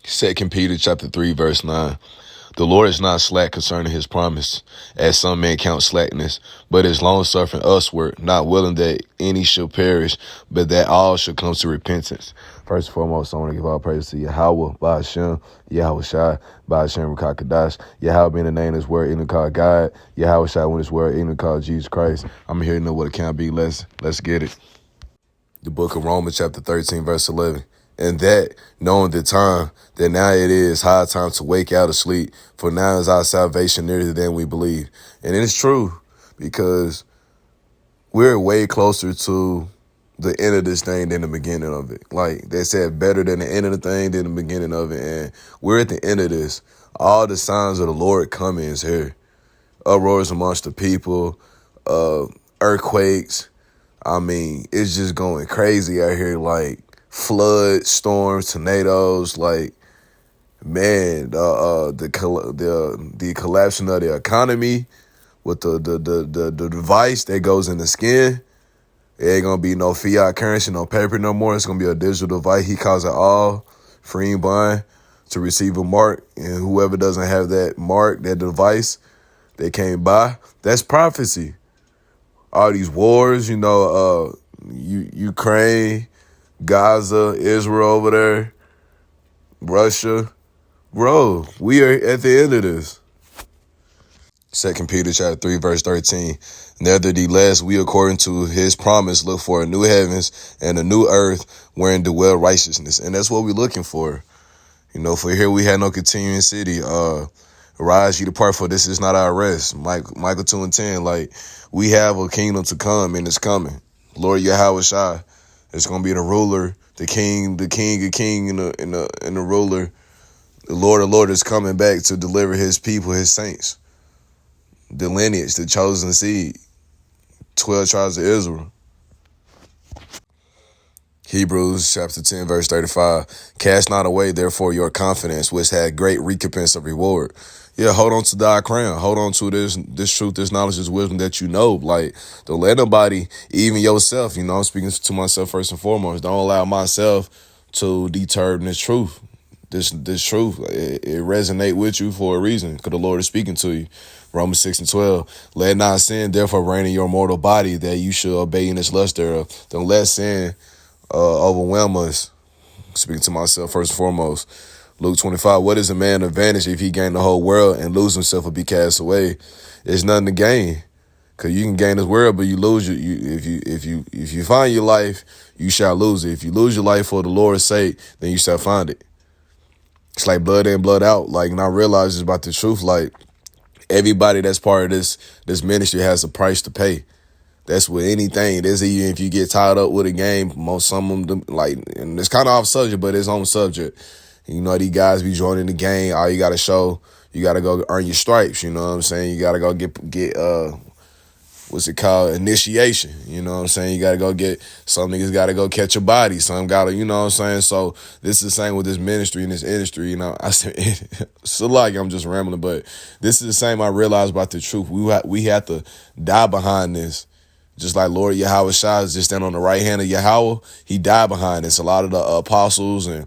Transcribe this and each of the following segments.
Second Peter chapter 3, verse 9. The Lord is not slack concerning his promise, as some men count slackness, but is long-suffering usward, not willing that any shall perish, but that all shall come to repentance. First and foremost, I want to give all praise to Yahweh, Ba'ashem, Yahweh Shai, Ba'ashem Rakakadash, Yahweh being the name of his word, even called God, Yahweh Shai when his word, even called Jesus Christ. I'm here to know what it can be. Let's get it. The book of Romans chapter 13, verse 11. And that, knowing the time, that now it is high time to wake out of sleep, for now is our salvation nearer than we believe. And it's true, because we're way closer to the end of this thing than the beginning of it. Like they said, better than the end of the thing than the beginning of it. And we're at the end of this. All the signs of the Lord coming is here. Uproars amongst the people, earthquakes. I mean, it's just going crazy out here. Like, floods, storms, tornadoes, like, man, the collapsing of the economy with the device that goes in the skin. It ain't gonna be no fiat currency, no paper no more. It's gonna be a digital device. He calls it all free and bond to receive a mark, and whoever doesn't have that mark, that device, they can't buy. That's prophecy. All these wars, Ukraine, Gaza, Israel over there, Russia. Bro, we are at the end of this. Second Peter chapter 3, verse 13. Nevertheless, we according to his promise look for a new heavens and a new earth wherein dwell righteousness. And that's what we're looking for. For here we had no continuing city. Rise ye depart, for this is not our rest. Michael 2 and 10. Like, we have a kingdom to come, and it's coming. Lord Yahweh Shai. It's gonna be the ruler, the king of king, and the ruler. The Lord of Lord is coming back to deliver his people, his saints. The lineage, the chosen seed. 12 tribes of Israel. Hebrews chapter 10, verse 35. Cast not away, therefore, your confidence, which had great recompense of reward. Yeah, hold on to thy crown. Hold on to this truth, this knowledge, this wisdom that you know. Like, don't let nobody, even yourself, I'm speaking to myself first and foremost. Don't allow myself to deter this truth. This truth, it resonate with you for a reason, because the Lord is speaking to you. Romans 6 and 12. Let not sin therefore reign in your mortal body, that you should obey in its lust thereof. Don't let sin overwhelm us. Speaking to myself first and foremost. Luke 25. What is a man advantage if he gain the whole world and lose himself or be cast away? It's nothing to gain, because you can gain this world, but you lose if you find your life, you shall lose it. If you lose your life for the Lord's sake, then you shall find it. It's like blood in, blood out. Like, and I realize it's about the truth. Like, everybody that's part of this ministry has a price to pay. That's with anything. There's even if you get tied up with a game, some of them, like, and it's kind of off subject, but it's on subject. These guys be joining the game. All you got to show, you got to go earn your stripes. You know what I'm saying? You got to go get what's it called? Initiation. You know what I'm saying? You got to go get, some niggas got to go catch a body. Some got to, you know what I'm saying? So this is the same with this ministry and this industry. I said, it's like I'm just rambling, but this is the same I realized about the truth. We have to die behind this. Just like Lord Yahweh Shai is just stand on the right hand of Yahweh, he died behind this. A lot of the apostles and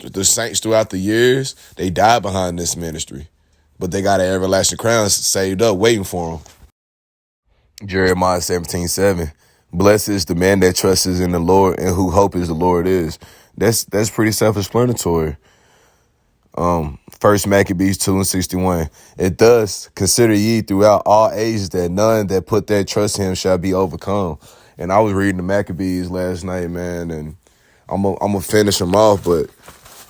the saints throughout the years, they died behind this ministry. But they got an everlasting crown saved up, waiting for them. Jeremiah 17:7. Blessed is the man that trusts in the Lord and who hope is the Lord is. That's pretty self-explanatory. First Maccabees 2 and 61. It thus consider ye throughout all ages that none that put their trust in him shall be overcome. And I was reading the Maccabees last night, man, and I'm gonna finish them off. But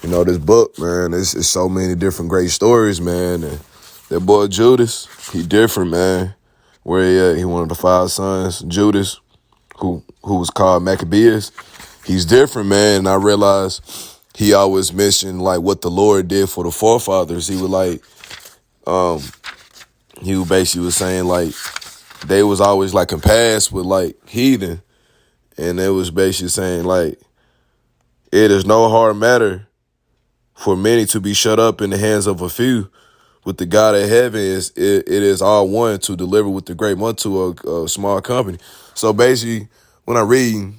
this book, man, it's so many different great stories, man. And that boy Judas, he different, man. Where he at? He one of the 5 sons, Judas, who was called Maccabeus. He's different, man. And I realized he always mentioned like what the Lord did for the forefathers. He was basically was saying like they was always like compassed with like heathen, and it was basically saying like it is no hard matter for many to be shut up in the hands of a few. With the God of heaven, it is all one to deliver with the great one to a small company. So basically, when I read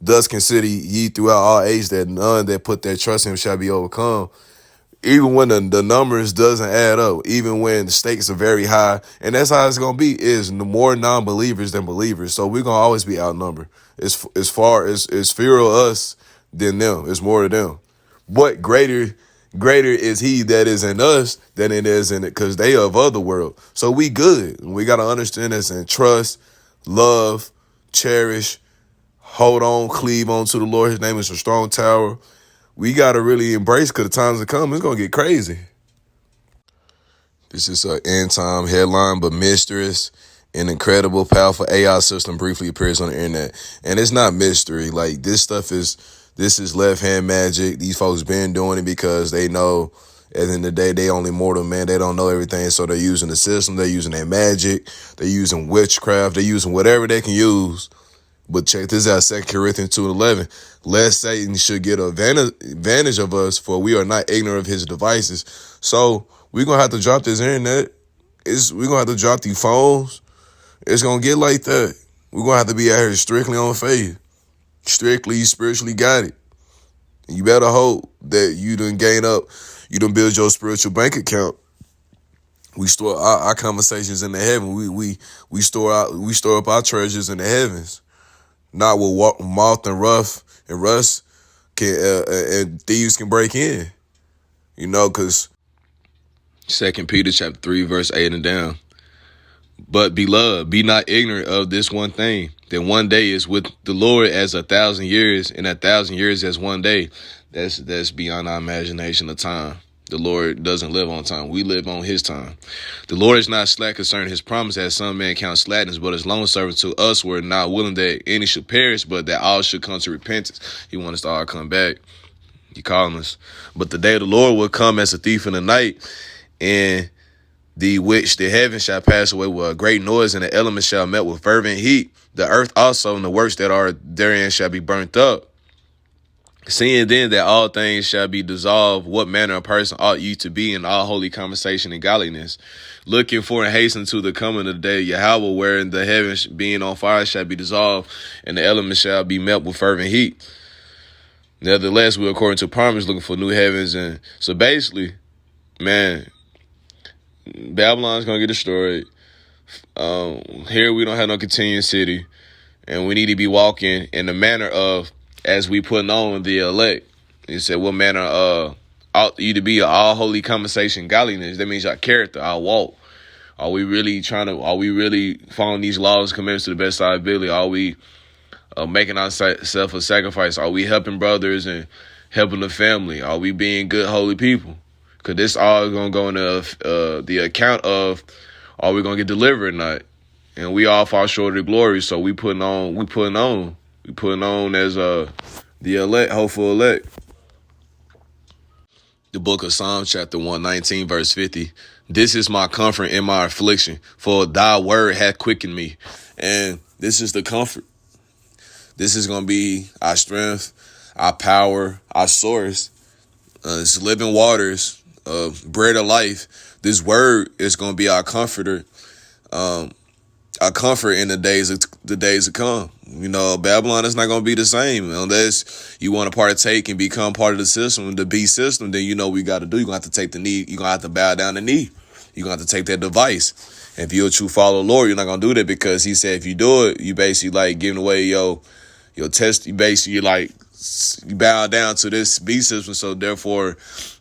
Thus consider ye throughout all age that none that put their trust in him shall be overcome. Even when the numbers doesn't add up, even when the stakes are very high, and that's how it's gonna be, is more non-believers than believers. So we're gonna always be outnumbered. As far as it's fewer of us than them. It's more of them. But greater is he that is in us than it is in it, because they are of other world. So we good. We gotta understand this and trust, love, cherish, hold on, cleave on to the Lord. His name is a strong tower. We got to really embrace, because the times to come, it's going to get crazy. This is an end time headline, but mysterious and incredible, powerful AI system briefly appears on the internet. And it's not mystery. Like, this is left hand magic. These folks been doing it because they know at the end of the day, they only mortal, man. They don't know everything. So they're using the system. They're using their magic. They're using witchcraft. They're using whatever they can use. But check this out, 2 Corinthians 2:11. Lest Satan should get advantage of us, for we are not ignorant of his devices. So we're going to have to drop this internet. We're going to have to drop these phones. It's going to get like that. We're going to have to be out here strictly on faith. Strictly spiritually guided. You better hope that you done gain up. You done build your spiritual bank account. We store our conversations in the heaven. We store up our treasures in the heavens. Not with moth and rust can and thieves can break in, because 2 Peter chapter 3 verse 8 and down. But beloved, be not ignorant of this one thing, that one day is with the Lord as 1,000 years, and 1,000 years as one day. That's beyond our imagination of time. The Lord doesn't live on time. We live on his time. The Lord is not slack concerning his promise, as some men count slackness, but is long servant to us. We're not willing that any should perish, but that all should come to repentance. He wants us to all come back. He calling us. But the day of the Lord will come as a thief in the night, and the heavens shall pass away with a great noise, and the elements shall melt with fervent heat. The earth also and the works that are therein shall be burnt up. Seeing then that all things shall be dissolved, what manner of person ought you to be in all holy conversation and godliness, looking for and hasten to the coming of the day of Yahweh, wherein the heavens being on fire shall be dissolved, and the elements shall be melt with fervent heat. Nevertheless, we're according to promise looking for new heavens. And so basically, man, Babylon's going to get destroyed. Here we don't have no continuing city, and we need to be walking in the manner of, as we put on the elect. He said, what manner ought you to be all holy conversation, godliness? That means our character, our walk. Are we really following these laws, commandments to the best of our ability? Are we making ourselves a sacrifice? Are we helping brothers and helping the family? Are we being good, holy people? Because this all going to go into the account of, are we going to get delivered or not? And we all fall short of the glory, so we putting on as the elect, hopeful elect. The book of Psalms, chapter 119, verse 50. This is my comfort in my affliction, for thy word hath quickened me. And this is the comfort. This is going to be our strength, our power, our source. It's living waters, bread of life. This word is going to be our comforter. Our comfort in the days to come. Babylon is not going to be the same unless you want to partake and become part of the system, the beast system. Then we got to do. You're going to have to take the knee. You're going to have to bow down the knee. You're going to have to take that device. And if you're a true follower of the Lord, you're not going to do that, because he said if you do it, you basically like giving away your test. You basically you bow down to this beast system. So therefore,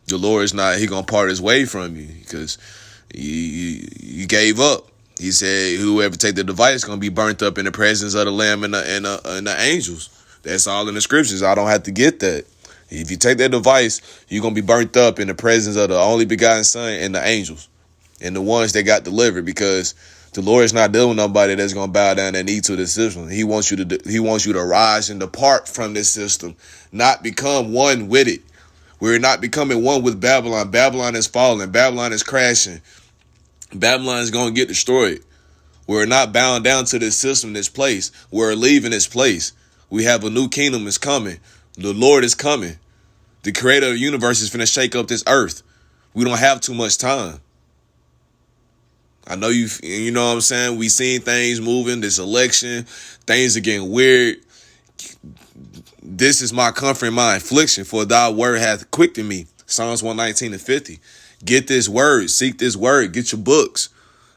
the Lord is not. He going to part his way from you because you gave up. He said, whoever take the device is going to be burnt up in the presence of the Lamb and the angels. That's all in the scriptures. I don't have to get that. If you take that device, you're going to be burnt up in the presence of the only begotten Son and the angels and the ones that got delivered, because the Lord is not dealing with nobody that's going to bow down their knee to the system. He wants you to rise and depart from this system, not become one with it. We're not becoming one with Babylon. Babylon is falling. Babylon is crashing. Babylon is going to get destroyed. We're not bound down to this system, this place. We're leaving this place. We have a new kingdom is coming. The Lord is coming. The creator of the universe is finna shake up this earth. We don't have too much time. I know you know what I'm saying? We seen things moving, this election. Things are getting weird. This is my comfort and my affliction, for thy word hath quickened me. Psalms 119-50. Get this word, seek this word, get your books.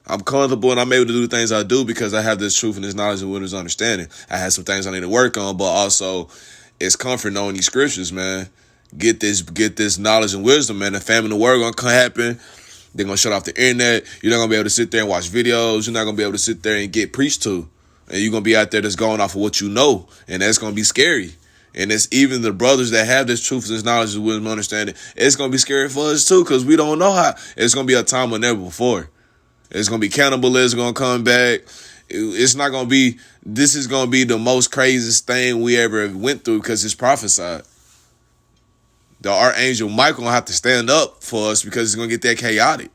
I'm comfortable and I'm able to do the things I do because I have this truth and this knowledge and this understanding. I have some things I need to work on, but also it's comfort knowing these scriptures, man. Get this knowledge and wisdom, man. The famine of the world gonna happen. They're gonna shut off the internet. You're not gonna be able to sit there and watch videos. You're not gonna be able to sit there and get preached to. And you're gonna be out there just going off of what you know. And that's gonna be scary. And it's even the brothers that have this truth, this knowledge, this wisdom, understanding. It's gonna be scary for us too, because we don't know how. It's gonna be a time when never before. It's going to be cannibalism going to come back. It's not going to be, this is going to be the most craziest thing we ever went through because it's prophesied. The archangel Michael going to have to stand up for us because it's going to get that chaotic.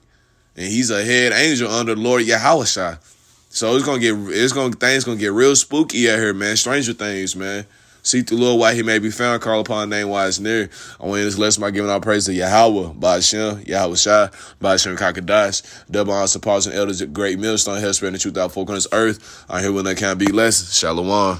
And he's a head angel under the Lord Yahushua. So things going to get real spooky out here, man. Stranger things, man. Seek the Lord while he may be found, call upon the name while it's near. I want to end this lesson by giving our praise to Yahweh, Ba'ashem, Yahushua, Ba'ashem Kakadash, double honor, supporters and elders, great millstone, hell spreading the truth out folk on this earth. I'm here when they can't be less. Shalom.